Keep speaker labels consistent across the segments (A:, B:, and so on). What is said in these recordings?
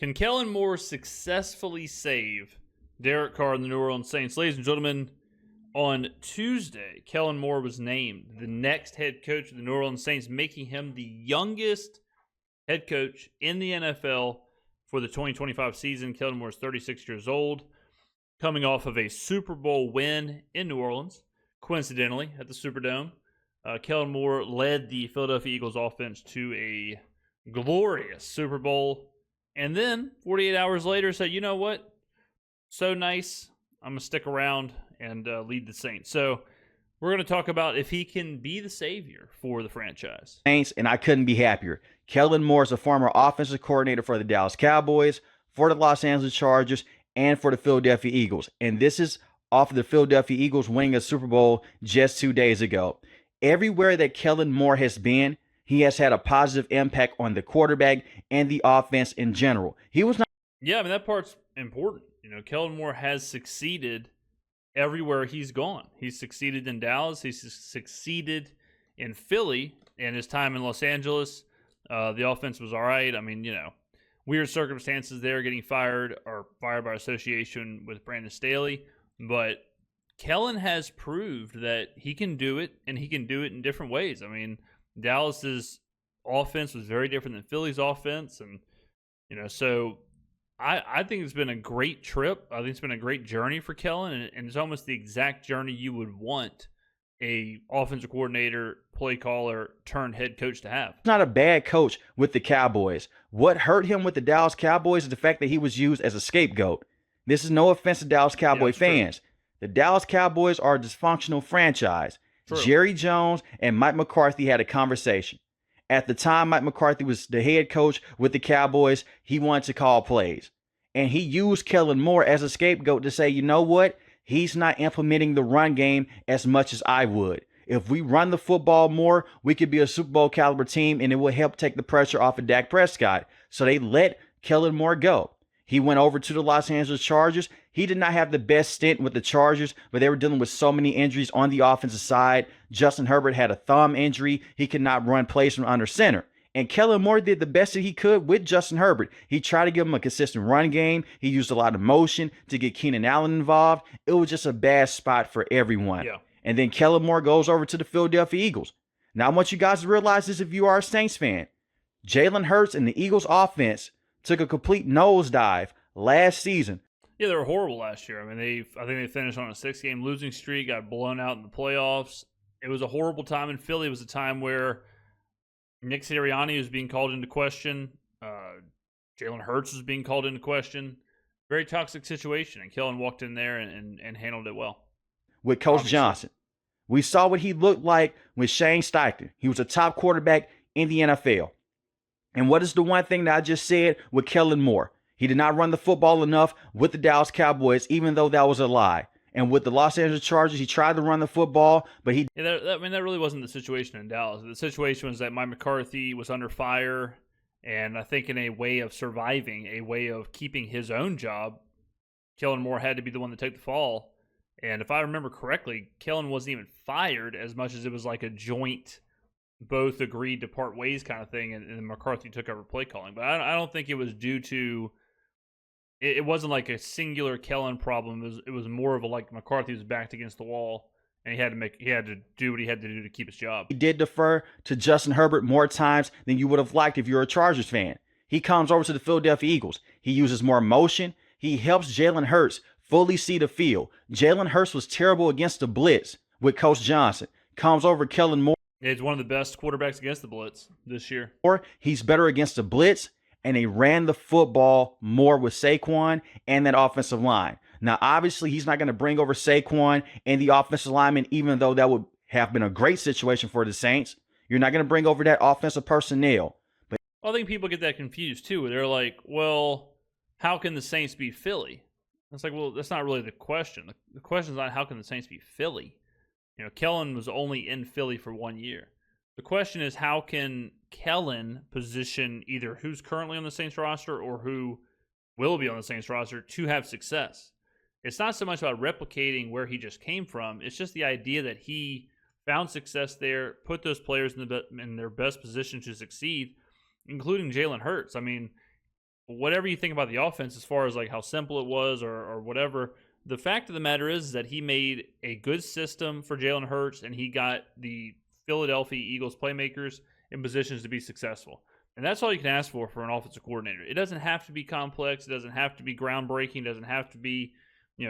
A: Can Kellen Moore successfully save Derek Carr and the New Orleans Saints? Ladies and gentlemen, on Tuesday, Kellen Moore was named the next head coach of the New Orleans Saints, making him the youngest head coach in the NFL for the 2025 season. Kellen Moore is 36 years old, coming off of a Super Bowl win in New Orleans, coincidentally, at the Superdome. Kellen Moore led the Philadelphia Eagles offense to a glorious Super Bowl. And then 48 hours later said, you know what? So nice. I'm going to stick around and lead the Saints. So we're going to talk about if he can be the savior for the franchise.
B: Saints, and I couldn't be happier. Kellen Moore is a former offensive coordinator for the Dallas Cowboys, for the Los Angeles Chargers, and for the Philadelphia Eagles. And this is off of the Philadelphia Eagles winning a Super Bowl just 2 days ago. Everywhere that Kellen Moore has been, he has had a positive impact on the quarterback and the offense in general. He was not.
A: Yeah, I mean, that part's important. You know, Kellen Moore has succeeded everywhere he's gone. He's succeeded in Dallas. He's succeeded in Philly, and his time in Los Angeles, the offense was all right. I mean, you know, weird circumstances there, getting fired or fired by association with Brandon Staley. But Kellen has proved that he can do it, and he can do it in different ways. I mean, Dallas's offense was very different than Philly's offense, and you know, so I think it's been a great trip. I think it's been a great journey for Kellen, and it's almost the exact journey you would want a offensive coordinator, play caller, turned head coach to have.
B: Not a bad coach with the Cowboys. What hurt him with the Dallas Cowboys is the fact that he was used as a scapegoat. This is no offense to Dallas Cowboy fans. True. The Dallas Cowboys are a dysfunctional franchise. True. Jerry Jones and Mike McCarthy had a conversation. At the time, Mike McCarthy was the head coach with the Cowboys. He wanted to call plays. And he used Kellen Moore as a scapegoat to say, you know what? He's not implementing the run game as much as I would. If we run the football more, we could be a Super Bowl caliber team, and it will help take the pressure off of Dak Prescott. So they let Kellen Moore go. He went over to the Los Angeles Chargers. He did not have the best stint with the Chargers, but they were dealing with so many injuries on the offensive side. Justin Herbert had a thumb injury. He could not run plays from under center. And Kellen Moore did the best that he could with Justin Herbert. He tried to give him a consistent run game. He used a lot of motion to get Keenan Allen involved. It was just a bad spot for everyone. Yeah. And then Kellen Moore goes over to the Philadelphia Eagles. Now, I want you guys to realize this if you are a Saints fan. Jalen Hurts and the Eagles offense took a complete nosedive last season.
A: Yeah, they were horrible last year. I mean, I think they finished on a 6-game losing streak, got blown out in the playoffs. It was a horrible time in Philly. It was a time where Nick Sirianni was being called into question. Jalen Hurts was being called into question. Very toxic situation, and Kellen walked in there and handled it well.
B: With Coach Johnson, we saw what he looked like with Shane Steichen. He was a top quarterback in the NFL. And what is the one thing that I just said with Kellen Moore? He did not run the football enough with the Dallas Cowboys, even though that was a lie. And with the Los Angeles Chargers, he tried to run the football, but he...
A: Yeah, that really wasn't the situation in Dallas. The situation was that Mike McCarthy was under fire, and I think in a way of surviving, a way of keeping his own job, Kellen Moore had to be the one to take the fall. And if I remember correctly, Kellen wasn't even fired as much as it was like a joint, both agreed to part ways kind of thing, and McCarthy took over play calling. But I don't think it was due to... It wasn't like a singular Kellen problem. It was more of a like McCarthy was backed against the wall, and he had to do what he had to do to keep his job.
B: He did defer to Justin Herbert more times than you would have liked if you're a Chargers fan. He comes over to the Philadelphia Eagles. He uses more motion. He helps Jalen Hurts fully see the field. Jalen Hurts was terrible against the blitz with Coach Johnson. Comes over Kellen Moore.
A: He's one of the best quarterbacks against the blitz this year.
B: Or he's better against the blitz. And they ran the football more with Saquon and that offensive line. Now, obviously, he's not going to bring over Saquon and the offensive lineman, even though that would have been a great situation for the Saints. You're not going to bring over that offensive personnel. But
A: I think people get that confused, too. They're like, well, how can the Saints be Philly? It's like, well, that's not really the question. The question is not how can the Saints be Philly. You know, Kellen was only in Philly for 1 year. The question is, how can Kellen position either who's currently on the Saints roster or who will be on the Saints roster to have success? It's not so much about replicating where he just came from. It's just the idea that he found success there, put those players in their best position to succeed, including Jalen Hurts. I mean, whatever you think about the offense as far as like how simple it was or whatever, the fact of the matter is that he made a good system for Jalen Hurts, and he got the Philadelphia Eagles playmakers in positions to be successful. And that's all you can ask for an offensive coordinator. It doesn't have to be complex. It doesn't have to be groundbreaking. It doesn't have to be,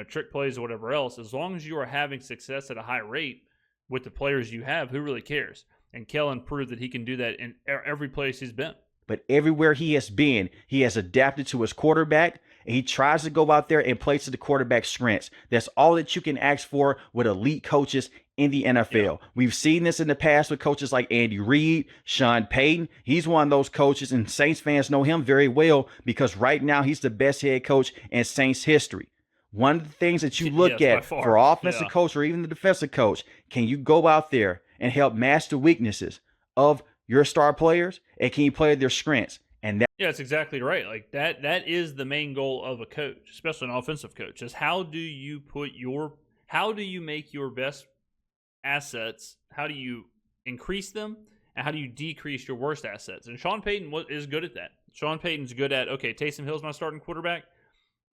A: trick plays or whatever else. As long as you are having success at a high rate with the players you have, who really cares? And Kellen proved that he can do that in every place he's been.
B: But everywhere he has been, he has adapted to his quarterback, and he tries to go out there and play to the quarterback's strengths. That's all that you can ask for with elite coaches in the NFL. Yeah. We've seen this in the past with coaches like Andy Reid, Sean Payton. He's one of those coaches, and Saints fans know him very well because right now he's the best head coach in Saints history. One of the things that you look at for offensive coach or even the defensive coach, can you go out there and help match the weaknesses of your star players, and can you play their strengths? And
A: that's exactly right. Like that is the main goal of a coach, especially an offensive coach, is how do you make your best assets, how do you increase them, and how do you decrease your worst assets? And Sean Payton is good at that. Sean Payton's good at, okay, Taysom Hill's my starting quarterback.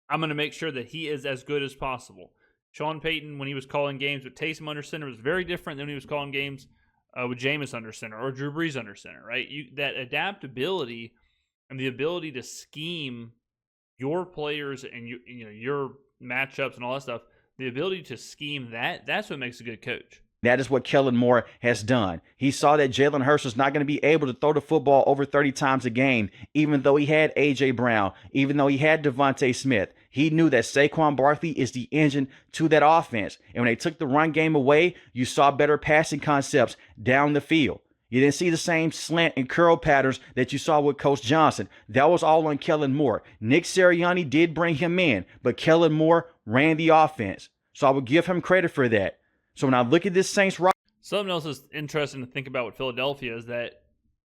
A: I'm going to make sure that he is as good as possible. Sean Payton, when he was calling games with Taysom under center, was very different than when he was calling games with Jameis under center or Drew Brees under center, right? That adaptability and the ability to scheme your players and your matchups and all that stuff, the ability to scheme that's what makes a good coach.
B: That is what Kellen Moore has done. He saw that Jalen Hurts was not going to be able to throw the football over 30 times a game, even though he had A.J. Brown, even though he had Devontae Smith. He knew that Saquon Barkley is the engine to that offense. And when they took the run game away, you saw better passing concepts down the field. You didn't see the same slant and curl patterns that you saw with Coach Johnson. That was all on Kellen Moore. Nick Sirianni did bring him in, but Kellen Moore ran the offense. So I would give him credit for that. So when I look at this Saints roster,
A: something else that's interesting to think about with Philadelphia is that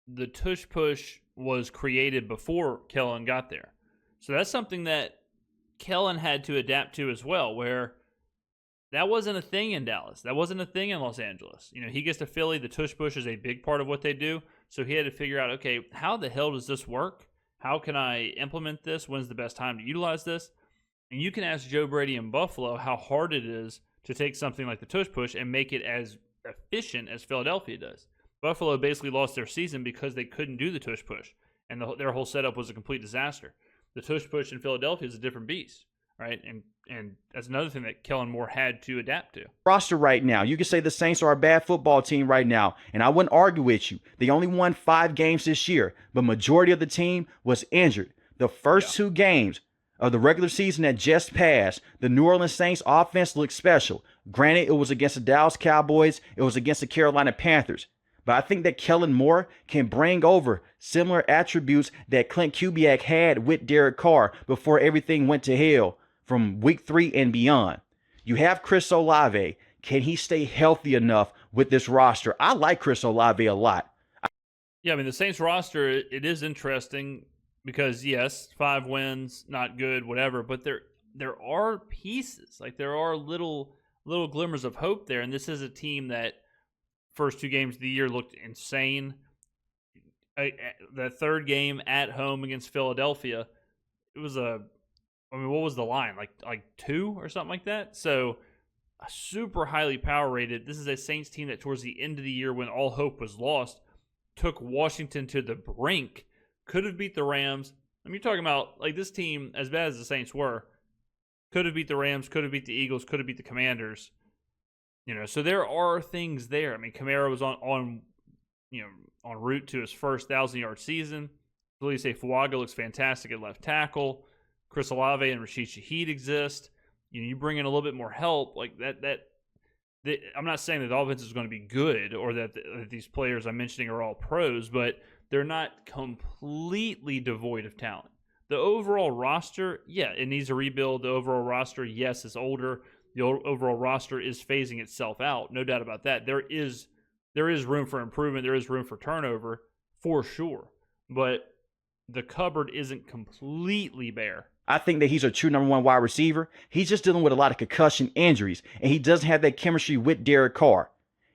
A: the tush push was created before Kellen got there. So that's something that Kellen had to adapt to as well, where that wasn't a thing in Dallas. That wasn't a thing in Los Angeles. He gets to Philly. The tush push is a big part of what they do. So he had to figure out, okay, how the hell does this work? How can I implement this? When's the best time to utilize this? And you can ask Joe Brady in Buffalo how hard it is to take something like the tush push and make it as efficient as Philadelphia does. Buffalo basically lost their season because they couldn't do the tush push, and their whole setup was a complete disaster. The tush push in Philadelphia is a different beast, right? And that's another thing that Kellen Moore had to adapt to.
B: Roster right now, you can say the Saints are a bad football team right now, and I wouldn't argue with you. They only won 5 games this year, but majority of the team was injured. The first 2 games of the regular season that just passed, the New Orleans Saints offense looked special. Granted, it was against the Dallas Cowboys. It was against the Carolina Panthers. But I think that Kellen Moore can bring over similar attributes that Clint Kubiak had with Derek Carr before everything went to hell from week 3 and beyond. You have Chris Olave. Can he stay healthy enough with this roster? I like Chris Olave a lot.
A: Yeah, the Saints roster, it is interesting. Because, yes, 5 wins, not good, whatever. But there are pieces. Like, there are little glimmers of hope there. And this is a team that first 2 games of the year looked insane. The third game at home against Philadelphia, it was what was the line? Like 2 or something like that? So, super highly power rated. This is a Saints team that towards the end of the year when all hope was lost, took Washington to the brink. Could have beat the Rams. You're talking about, like, this team, as bad as the Saints were, could have beat the Rams, could have beat the Eagles, could have beat the Commanders. So there are things there. Kamara was on route to his first 1,000-yard season. Felice Fuaga looks fantastic at left tackle. Chris Olave and Rashid Shaheed exist. You bring in a little bit more help like that. I'm not saying that the offense is going to be good or that these players I'm mentioning are all pros, but they're not completely devoid of talent. The overall roster, yeah, it needs a rebuild. The overall roster, yes, is older. The overall roster is phasing itself out. No doubt about that. There is room for improvement. There is room for turnover, for sure. But the cupboard isn't completely bare.
B: I think that he's a true number 1 wide receiver. He's just dealing with a lot of concussion injuries, and he doesn't have that chemistry with Derek Carr.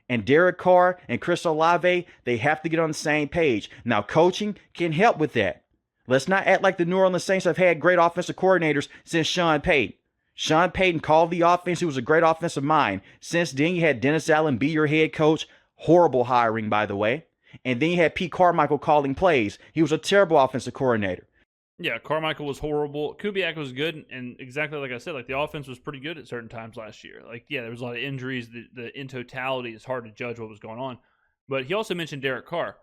B: And Derek Carr and Chris Olave, they have to get on the same page. Now, coaching can help with that. Let's not act like the New Orleans Saints have had great offensive coordinators since Sean Payton. Sean Payton called the offense. He was a great offensive mind. Since then, you had Dennis Allen be your head coach. Horrible hiring, by the way. And then you had Pete Carmichael calling plays. He was a terrible offensive coordinator.
A: Yeah, Carmichael was horrible. Kubiak was good, and exactly like I said, like the offense was pretty good at certain times last year. Like, yeah, there was a lot of injuries. In totality, it's hard to judge what was going on. But he also mentioned Derek Carr.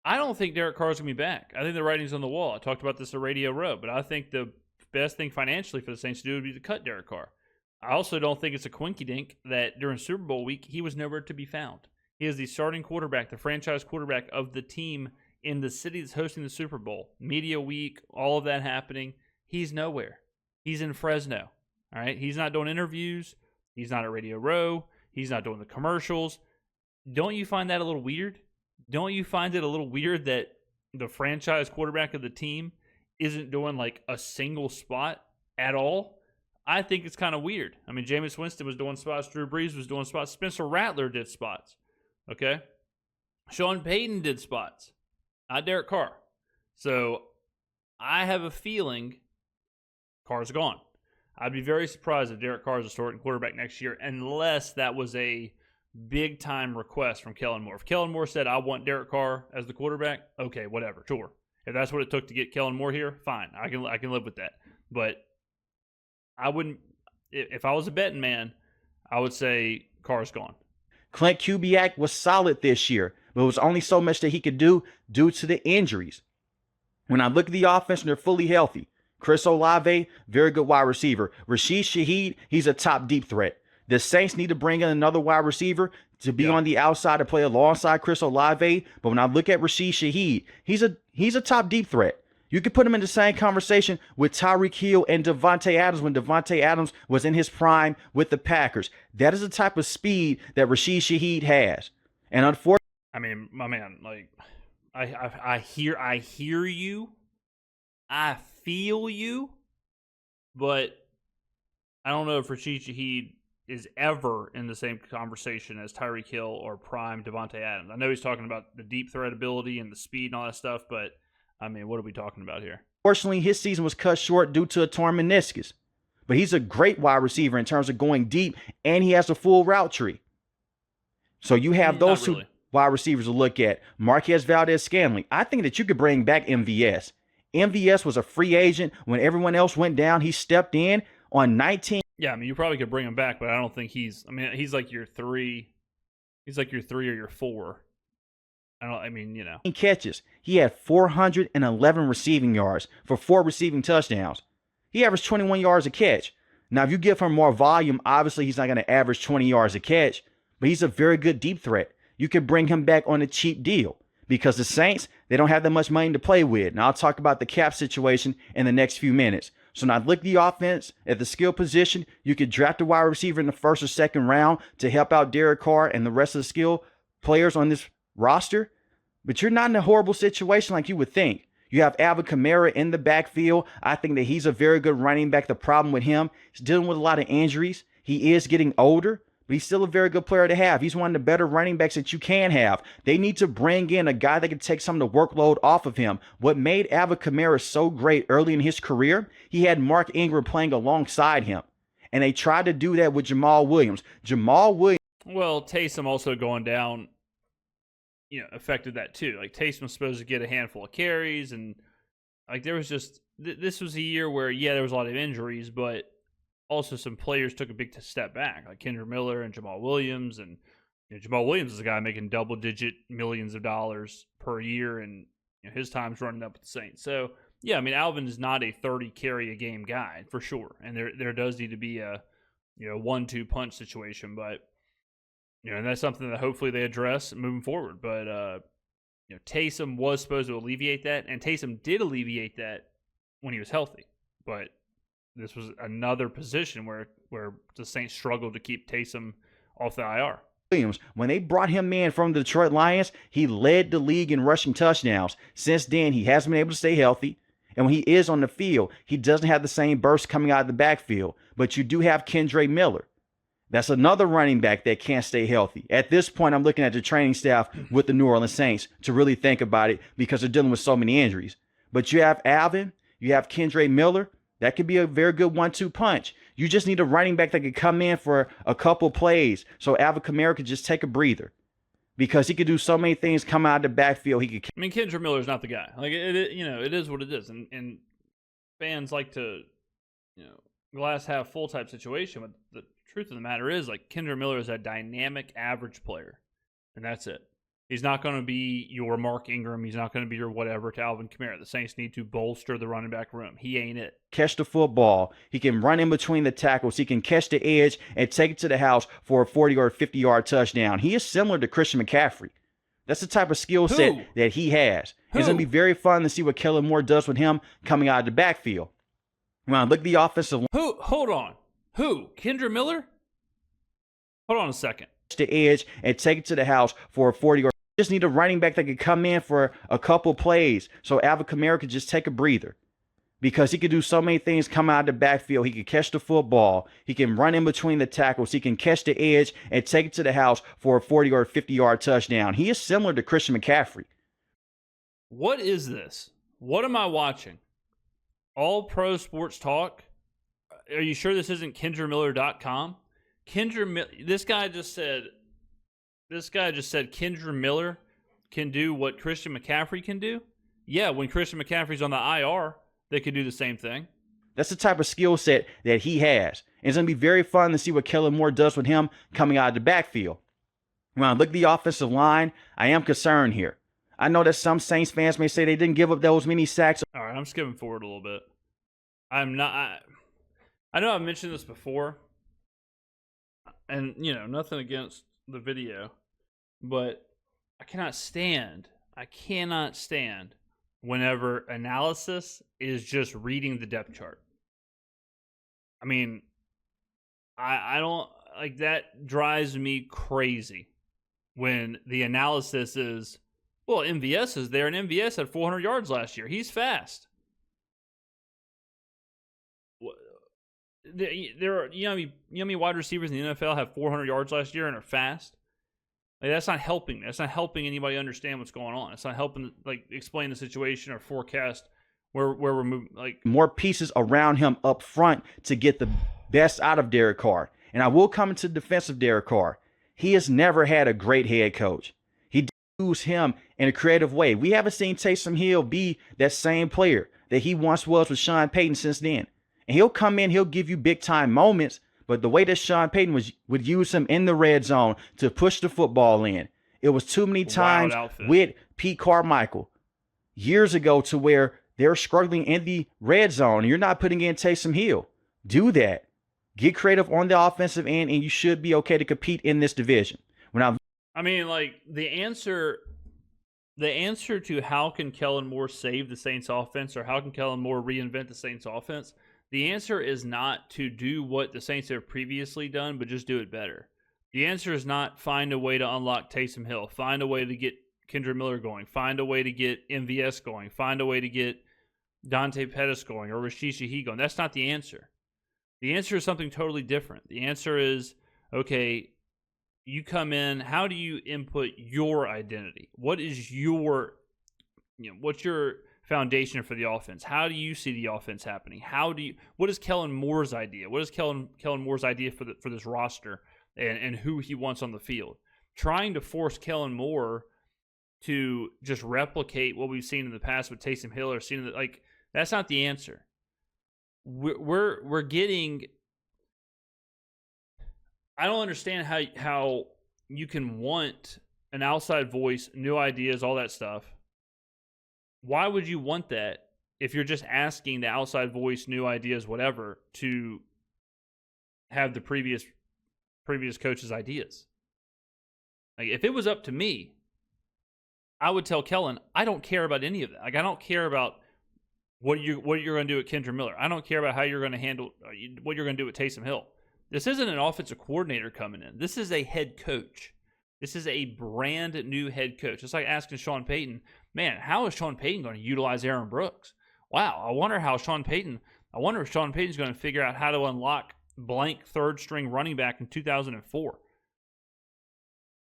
A: I don't think Derek Carr is going to be back. I think the writing's on the wall. I talked about this at Radio Row, but I think the best thing financially for the Saints to do would be to cut Derek Carr. I also don't think it's a quinky-dink that during Super Bowl week, he was nowhere to be found. He is the starting quarterback, the franchise quarterback of the team in the city that's hosting the Super Bowl. Media week, all of that happening. He's nowhere. He's in Fresno. All right. He's not doing interviews. He's not at Radio Row. He's not doing the commercials. Don't you find that a little weird? Don't you find it a little weird that the franchise quarterback of the team isn't doing like a single spot at all? I think it's kind of weird. I mean, Jameis Winston was doing spots. Drew Brees was doing spots. Spencer Rattler did spots. Okay. Sean Payton did spots. Not Derek Carr. So I have a feeling Carr's gone. I'd be very surprised if Derek Carr is a starting quarterback next year unless that was a big-time request from Kellen Moore. If Kellen Moore said, I want Derek Carr as the quarterback, okay, whatever, sure. If that's what it took to get Kellen Moore here, fine. I can live with that. But I wouldn't – if I was a betting man, I would say Carr's gone.
B: Clint Kubiak was solid this year, but it was only so much that he could do due to the injuries. When I look at the offense, they're fully healthy. Chris Olave, very good wide receiver. Rashid Shaheed, he's a top deep threat. The Saints need to bring in another wide receiver to be on the outside to play alongside Chris Olave. But when I look at Rashid Shaheed, he's a top deep threat. You could put him in the same conversation with Tyreek Hill and Devontae Adams when Devontae Adams was in his prime with the Packers. That is the type of speed that Rashid Shaheed has. And unfortunately,
A: I mean, my man, like I hear you. I feel you. But I don't know if Rashid Shaheed is ever in the same conversation as Tyreek Hill or prime Devontae Adams. I know he's talking about the deep threat ability and the speed and all that stuff, but I mean, what are we talking about here?
B: Unfortunately, his season was cut short due to a torn meniscus. But he's a great wide receiver in terms of going deep, and he has a full route tree. So you have those two wide receivers to look at. Marquez Valdez-Scantling. I think that you could bring back MVS. MVS was a free agent. When everyone else went down, he stepped in on 19.
A: Yeah, I mean, you probably could bring him back, but I don't think he's like your 3. He's like your 3 or your 4.
B: Catches. He had 411 receiving yards for 4 receiving touchdowns. He averaged 21 yards a catch. Now, if you give him more volume, obviously he's not going to average 20 yards a catch, but he's a very good deep threat. You could bring him back on a cheap deal because the Saints, they don't have that much money to play with. Now, I'll talk about the cap situation in the next few minutes. So now look at the offense at the skill position. You could draft a wide receiver in the first or second round to help out Derek Carr and the rest of the skill players on this roster. But you're not in a horrible situation like you would think. You have Alvin Kamara in the backfield. I think that he's a very good running back. The problem with him is dealing with a lot of injuries. He is getting older, but he's still a very good player to have. He's one of the better running backs that you can have. They need to bring in a guy that can take some of the workload off of him. What made Alvin Kamara so great early in his career, he had Mark Ingram playing alongside him. And they tried to do that with Jamal Williams.
A: Well, Taysom also going down, affected that too. Like Taysom was supposed to get a handful of carries, and like there was just this was a year where there was a lot of injuries, but also some players took a big step back, like Kendra Miller and Jamal Williams, and Jamal Williams is a guy making double-digit millions of dollars per year, and his time's running up with the Saints. So yeah, I mean Alvin is not a 30 carry a game guy for sure, and there does need to be a 1-2 punch situation, but. And that's something that hopefully they address moving forward. But, Taysom was supposed to alleviate that, and Taysom did alleviate that when he was healthy. But this was another position where the Saints struggled to keep Taysom off the IR.
B: Williams, when they brought him in from the Detroit Lions, he led the league in rushing touchdowns. Since then, he hasn't been able to stay healthy. And when he is on the field, he doesn't have the same burst coming out of the backfield. But you do have Kendra Miller. That's another running back that can't stay healthy. At this point, I'm looking at the training staff with the New Orleans Saints to really think about it because they're dealing with so many injuries. But you have Alvin, you have Kendre Miller. That could be a very good 1-2 punch. You just need a running back that could come in for a couple plays so Alvin Kamara could just take a breather, because he could do so many things coming out of the backfield. He could.
A: I mean, Kendre Miller's not the guy. Like it is what it is, and fans like to, glass half full type situation. But the truth of the matter is, like, Kendre Miller is a dynamic average player, and that's it. He's not going to be your Mark Ingram. He's not going to be your whatever to Alvin Kamara. The Saints need to bolster the running back room. He ain't it.
B: Catch the football. He can run in between the tackles. He can catch the edge and take it to the house for a 40 or 50-yard touchdown. He is similar to Christian McCaffrey. That's the type of skill set that he has. It's going to be very fun to see what Kellen Moore does with him coming out of the backfield. When I look at the offensive line.
A: Hold on. Who? Kendre Miller? Hold on a second.
B: The edge and take it to the house for a 40 or just need a running back that could come in for a couple plays so Alvin Kamara could just take a breather, because he could do so many things coming out of the backfield. He can catch the football. He can run in between the tackles. He can catch the edge and take it to the house for a 40 or 50-yard touchdown. He is similar to Christian McCaffrey.
A: What is this? What am I watching? All Pro Sports Talk? Are you sure this isn't KendreMiller.com? This guy just said Kendre Miller can do what Christian McCaffrey can do? Yeah, when Christian McCaffrey's on the IR, they could do the same thing.
B: That's the type of skill set that he has. It's going to be very fun to see what Kellen Moore does with him coming out of the backfield. When I look at the offensive line, I am concerned here. I know that some Saints fans may say they didn't give up those many sacks.
A: All right, I'm skipping forward a little bit. I know I've mentioned this before, and, nothing against the video, but I cannot stand whenever analysis is just reading the depth chart. I mean, I don't, like, that drives me crazy when the analysis is, well, MVS is there, and MVS had 400 yards last year. He's fast. There are, how many wide receivers in the NFL have 400 yards last year and are fast? Like, that's not helping. That's not helping anybody understand what's going on. It's not helping, like, explain the situation or forecast where we're moving. Like,
B: more pieces around him up front to get the best out of Derek Carr. And I will come into defense of Derek Carr. He has never had a great head coach. He used him in a creative way. We haven't seen Taysom Hill be that same player that he once was with Sean Payton since then. And he'll come in, he'll give you big-time moments, but the way that Sean Payton would use him in the red zone to push the football in, it was too many times with Pete Carmichael years ago to where they're struggling in the red zone. You're not putting in Taysom Hill. Do that. Get creative on the offensive end, and you should be okay to compete in this division.
A: I mean, like, the answer to how can Kellen Moore save the Saints offense, or how can Kellen Moore reinvent the Saints offense, the answer is not to do what the Saints have previously done, but just do it better. The answer is not find a way to unlock Taysom Hill, find a way to get Kendre Miller going, find a way to get MVS going, find a way to get Dante Pettis going, or Rashid Shaheed going. That's not the answer. The answer is something totally different. The answer is, okay, you come in, how do you input your identity? What is your, what's your foundation for the offense? How do you see the offense happening? What is Kellen Moore's idea? What is Kellen Moore's idea for this roster and who he wants on the field? Trying to force Kellen Moore to just replicate what we've seen in the past with Taysom Hill, or seen like, that's not the answer. We're getting. I don't understand how you can want an outside voice, new ideas, all that stuff. Why would you want that if you're just asking the outside voice, new ideas, whatever, to have the previous coach's ideas? Like, if it was up to me, I would tell Kellen, I don't care about any of that. Like, I don't care about what you're going to do at Kendre Miller. I don't care about how you're going to handle what you're going to do at Taysom Hill. This isn't an offensive coordinator coming in. This is a head coach. This is a brand new head coach. It's like asking Sean Payton, man, how is Sean Payton going to utilize Aaron Brooks? Wow, I wonder if Sean Payton's going to figure out how to unlock blank third string running back in 2004.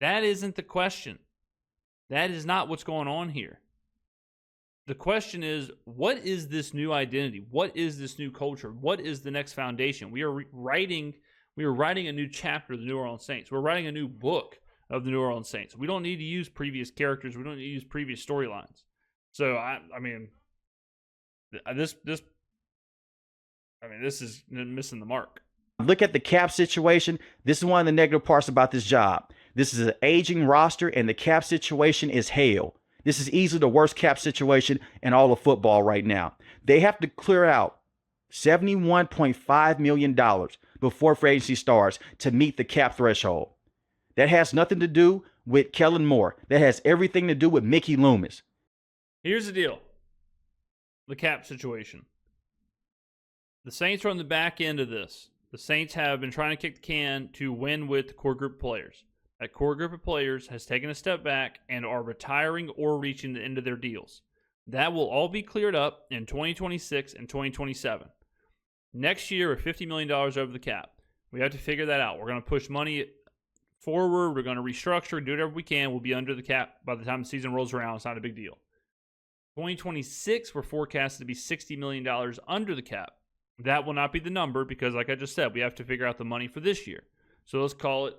A: That isn't the question. That is not what's going on here. The question is, what is this new identity? What is this new culture? What is the next foundation? We are writing a new chapter of the New Orleans Saints. We're writing a new book of the New Orleans Saints. We don't need to use previous characters. We don't need to use previous storylines. So I mean, this is missing the mark.
B: Look at the cap situation. This is one of the negative parts about this job. This is an aging roster, and the cap situation is hell. This is easily the worst cap situation in all of football right now. They have to clear out $71.5 million before free agency starts to meet the cap threshold. That has nothing to do with Kellen Moore. That has everything to do with Mickey Loomis.
A: Here's the deal. The cap situation. The Saints are on the back end of this. The Saints have been trying to kick the can to win with the core group of players. That core group of players has taken a step back and are retiring or reaching the end of their deals. That will all be cleared up in 2026 and 2027. Next year, we're $50 million over the cap. We have to figure that out. We're going to push money forward. We're going to restructure, do whatever we can. We'll be under the cap by the time the season rolls around. It's not a big deal. 2026, we're forecasted to be $60 million under the cap. That will not be the number because, like I just said, we have to figure out the money for this year. So let's call it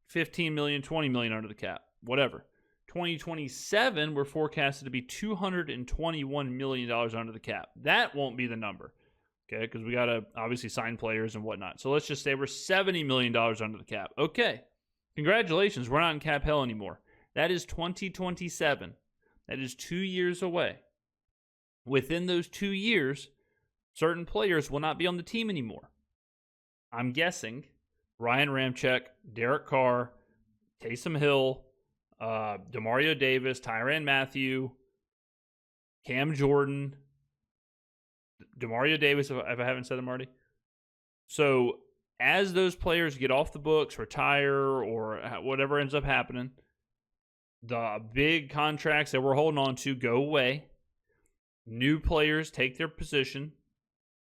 A: 15 million, 20 million under the cap, whatever. 2027, we're forecasted to be $221 million under the cap. That won't be the number, okay, because we got to obviously sign players and whatnot. So let's just say we're $70 million under the cap. Okay, congratulations, we're not in cap hell anymore. That is 2027. That is 2 years away. Within those 2 years, certain players will not be on the team anymore. I'm guessing Ryan Ramczyk, Derek Carr, Taysom Hill, Demario Davis, Tyrann Mathieu, Cam Jordan, Demario Davis, if I haven't said them already. So as those players get off the books, retire, or whatever ends up happening, the big contracts that we're holding on to go away. New players take their position,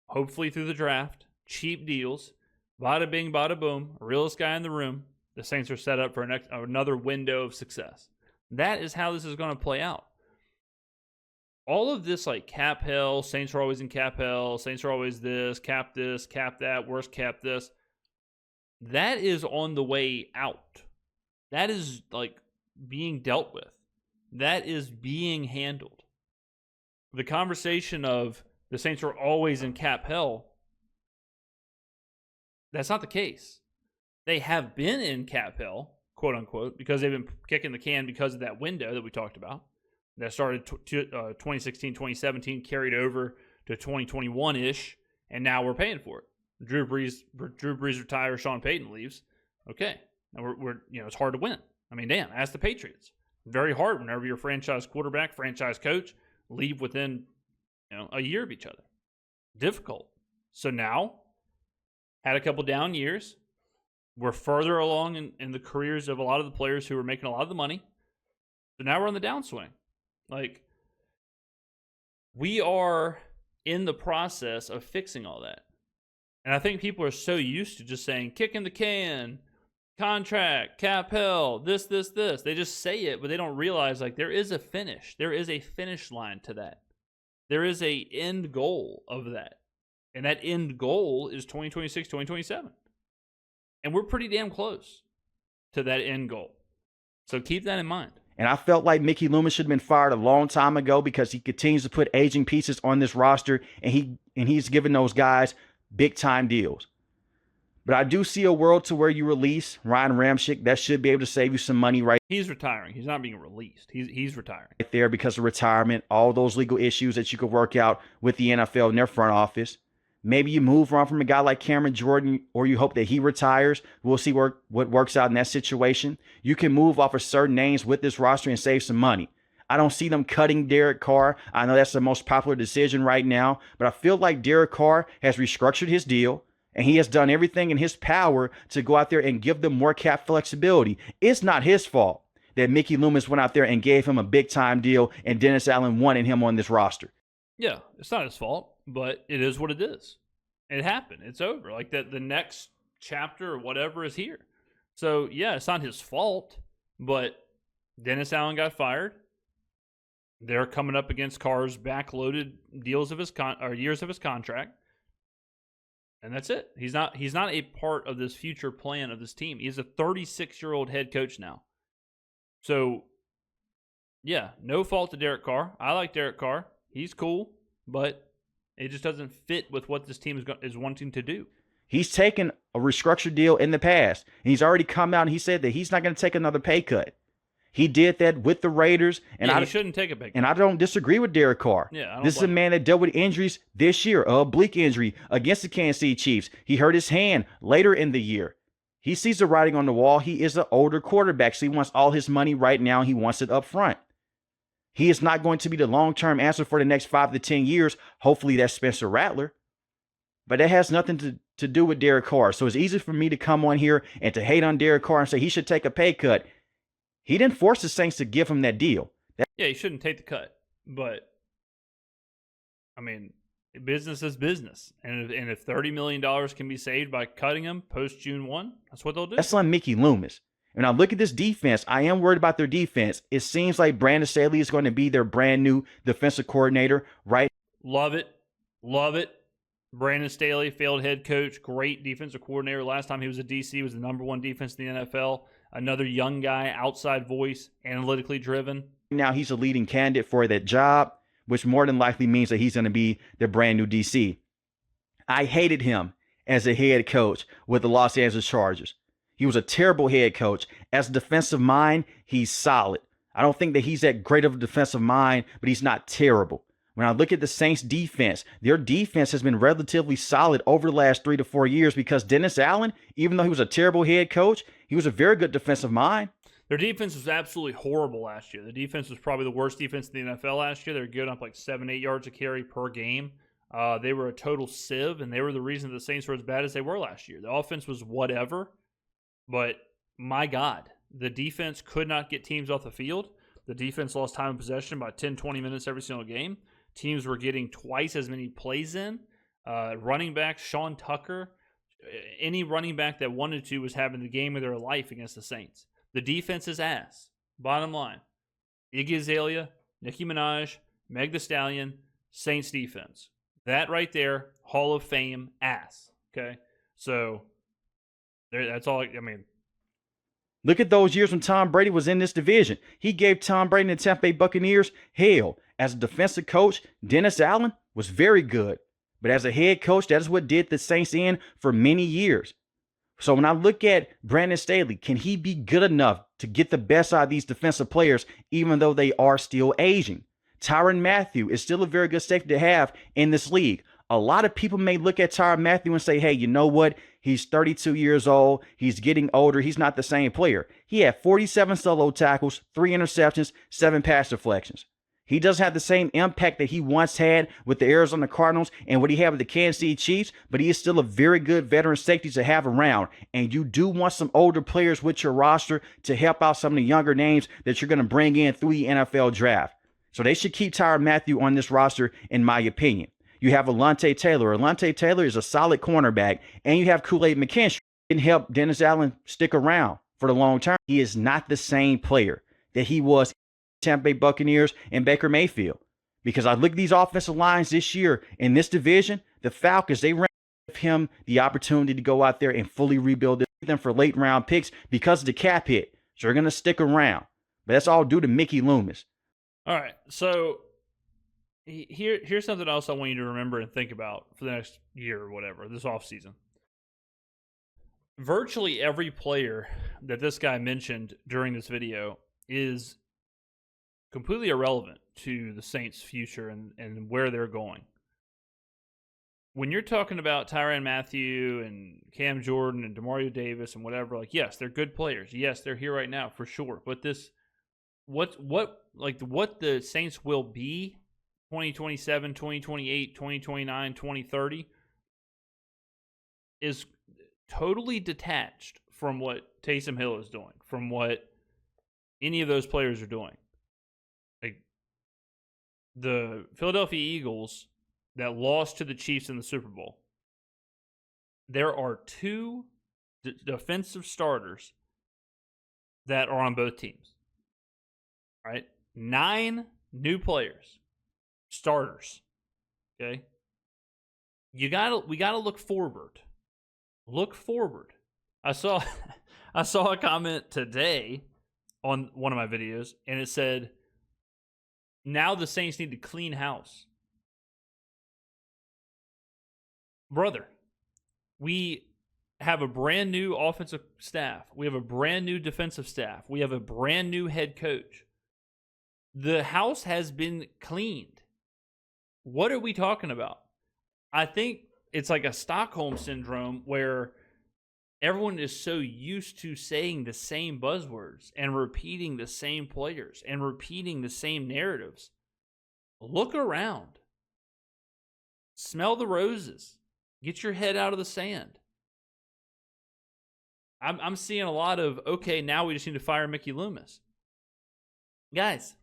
A: hopefully through the draft, cheap deals. Bada bing, bada boom, realest guy in the room. The Saints are set up for another window of success. That is how this is going to play out. All of this, like cap hell, Saints are always in cap hell, Saints are always this, cap that, worst cap this. That is on the way out. That is like being dealt with. That is being handled. The conversation of the Saints are always in cap hell, that's not the case. They have been in cap hell, quote unquote, because they've been kicking the can because of that window that we talked about. That started 2016, 2017, carried over to 2021-ish, and now we're paying for it. Drew Brees retires, Sean Payton leaves. Okay, now we're it's hard to win. I mean, damn, ask the Patriots. Very hard whenever your franchise quarterback, franchise coach leave within a year of each other. Difficult. So now, had a couple down years. We're further along in the careers of a lot of the players who were making a lot of the money. So now we're on the downswing. Like, we are in the process of fixing all that. And I think people are so used to just saying, kicking the can, contract, cap hell, this. They just say it, but they don't realize, like, there is a finish. There is a finish line to that. There is a end goal of that. And that end goal is 2026, 2027. And we're pretty damn close to that end goal. So keep that in mind.
B: And I felt like Mickey Loomis should have been fired a long time ago because he continues to put aging pieces on this roster, and he's giving those guys big time deals. But I do see a world to where you release Ryan Ramczyk. That should be able to save you some money right.
A: He's retiring. He's not being released. He's retiring.
B: Right there because of retirement, all those legal issues that you could work out with the NFL in their front office. Maybe you move on from a guy like Cameron Jordan, or you hope that he retires. We'll see what works out in that situation. You can move off of certain names with this roster and save some money. I don't see them cutting Derek Carr. I know that's the most popular decision right now, but I feel like Derek Carr has restructured his deal, and he has done everything in his power to go out there and give them more cap flexibility. It's not his fault that Mickey Loomis went out there and gave him a big-time deal and Dennis Allen wanted him on this roster.
A: Yeah, it's not his fault, but it is what it is. It happened. It's over. Like the next chapter or whatever is here. So, yeah, it's not his fault, but Dennis Allen got fired. They're coming up against Carr's backloaded deals of his years of his contract. And that's it. He's not a part of this future plan of this team. He's a 36-year-old head coach now. So, yeah, no fault to Derek Carr. I like Derek Carr. He's cool, but it just doesn't fit with what this team is wanting to do.
B: He's taken a restructured deal in the past, and he's already come out and he said that he's not going to take another pay cut. He did that with the Raiders, and
A: he shouldn't take a pay cut.
B: And I don't disagree with Derek Carr.
A: Yeah,
B: this is a man that dealt with injuries this year, a oblique injury against the Kansas City Chiefs. He hurt his hand later in the year. He sees the writing on the wall. He is an older quarterback, so he wants all his money right now. He wants it up front. He is not going to be the long-term answer for the next 5 to 10 years. Hopefully that's Spencer Rattler. But that has nothing to do with Derek Carr. So it's easy for me to come on here and to hate on Derek Carr and say he should take a pay cut. He didn't force the Saints to give him that deal.
A: Yeah, he shouldn't take the cut. But, I mean, business is business. And if $30 million can be saved by cutting him post-June 1, that's what they'll do.
B: That's on Mickey Loomis. And I look at this defense. I am worried about their defense. It seems like Brandon Staley is going to be their brand new defensive coordinator, right?
A: Love it. Love it. Brandon Staley, failed head coach, great defensive coordinator. Last time he was a DC, was the #1 defense in the NFL. Another young guy, outside voice, analytically driven.
B: Now he's a leading candidate for that job, which more than likely means that he's going to be the brand new DC. I hated him as a head coach with the Los Angeles Chargers. He was a terrible head coach. As a defensive mind, he's solid. I don't think that he's that great of a defensive mind, but he's not terrible. When I look at the Saints defense, their defense has been relatively solid over the last 3 to 4 years because Dennis Allen, even though he was a terrible head coach, he was a very good defensive mind.
A: Their defense was absolutely horrible last year. The defense was probably the worst defense in the NFL last year. They were giving up like 7-8 yards a carry per game. They were a total sieve, and they were the reason the Saints were as bad as they were last year. The offense was whatever, but my God, the defense could not get teams off the field. The defense lost time of possession by 10, 20 minutes every single game. Teams were getting twice as many plays in. Running back, Sean Tucker, any running back that wanted to was having the game of their life against the Saints. The defense is ass. Bottom line. Iggy Azalea, Nicki Minaj, Meg Thee Stallion, Saints defense. That right there, Hall of Fame ass. Okay? So, that's all. I mean,
B: look at those years when Tom Brady was in this division. He gave Tom Brady and the Tampa Bay Buccaneers hell. As a defensive coach, Dennis Allen was very good. But as a head coach, that is what did the Saints in for many years. So when I look at Brandon Staley, can he be good enough to get the best out of these defensive players, even though they are still aging? Tyrann Mathieu is still a very good safety to have in this league. A lot of people may look at Tyrann Mathieu and say, hey, you know what? He's 32 years old. He's getting older. He's not the same player. He had 47 solo tackles, 3 interceptions, 7 pass deflections. He doesn't have the same impact that he once had with the Arizona Cardinals and what he had with the Kansas City Chiefs, but he is still a very good veteran safety to have around. And you do want some older players with your roster to help out some of the younger names that you're going to bring in through the NFL draft. So they should keep Tyrann Mathieu on this roster, in my opinion. You have Alontae Taylor. Alontae Taylor is a solid cornerback, and you have Kool-Aid McKinstry. Can help Dennis Allen stick around for the long term. He is not the same player that he was Tampa Bay Buccaneers and Baker Mayfield. Because I look at these offensive lines this year in this division, the Falcons, they ran him the opportunity to go out there and fully rebuild them for late round picks because of the cap hit. So they're going to stick around. But that's all due to Mickey Loomis.
A: All right. So here's something else I want you to remember and think about for the next year or whatever, this offseason. Virtually every player that this guy mentioned during this video is completely irrelevant to the Saints' future and where they're going. When you're talking about Tyrann Mathieu and Cam Jordan and Demario Davis and whatever, like, yes, they're good players. Yes, they're here right now for sure. But what the Saints will be 2027, 2028, 2029, 2030 is totally detached from what Taysom Hill is doing, from what any of those players are doing. Like the Philadelphia Eagles that lost to the Chiefs in the Super Bowl, there are 2 defensive starters that are on both teams. Right? 9 new players, starters. Okay, we gotta look forward. Look forward. I saw a comment today on one of my videos, and it said, "Now the Saints need to clean house." Brother, we have a brand new offensive staff. We have a brand new defensive staff. We have a brand new head coach. The house has been cleaned. What are we talking about? I think it's like a Stockholm syndrome where everyone is so used to saying the same buzzwords and repeating the same players and repeating the same narratives. Look around. Smell the roses. Get your head out of the sand. I'm seeing a lot of, okay, now we just need to fire Mickey Loomis. Guys,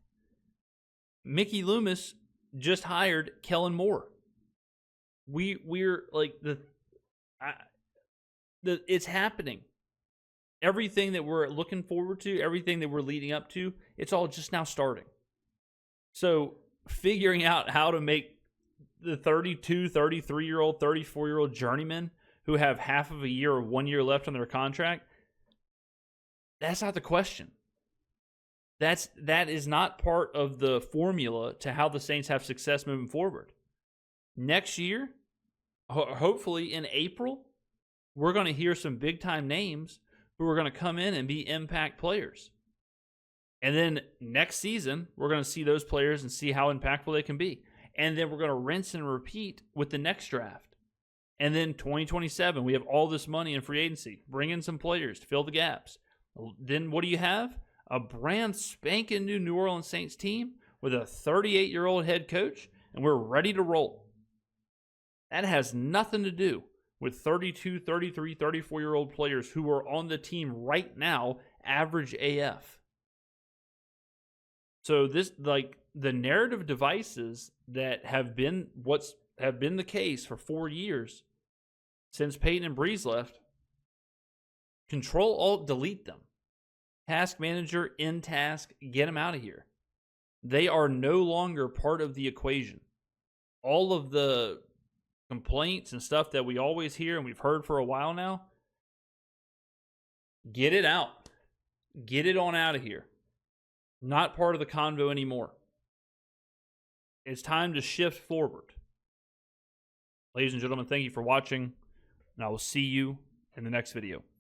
A: Mickey Loomis just hired Kellen Moore. We're like it's happening. Everything that we're looking forward to, everything that we're leading up to, it's all just now starting. So figuring out how to make the 32, 33-year-old, 34-year-old journeymen who have half of a year or 1 year left on their contract, that's not the question. That is not part of the formula to how the Saints have success moving forward. Next year, hopefully in April, we're going to hear some big-time names who are going to come in and be impact players. And then next season, we're going to see those players and see how impactful they can be. And then we're going to rinse and repeat with the next draft. And then 2027, we have all this money in free agency. Bring in some players to fill the gaps. Then what do you have? A brand spanking new Orleans Saints team with a 38-year-old head coach, and we're ready to roll. That has nothing to do with 32, 33, 34-year-old players who are on the team right now, average AF. So this, like, the narrative devices that have been the case for 4 years since Peyton and Breeze left, Control-Alt-Delete them. Task Manager, in task, get them out of here. They are no longer part of the equation. All of the complaints and stuff that we always hear and we've heard for a while now, get it out. Get it on out of here. Not part of the convo anymore. It's time to shift forward. Ladies and gentlemen, thank you for watching, and I will see you in the next video.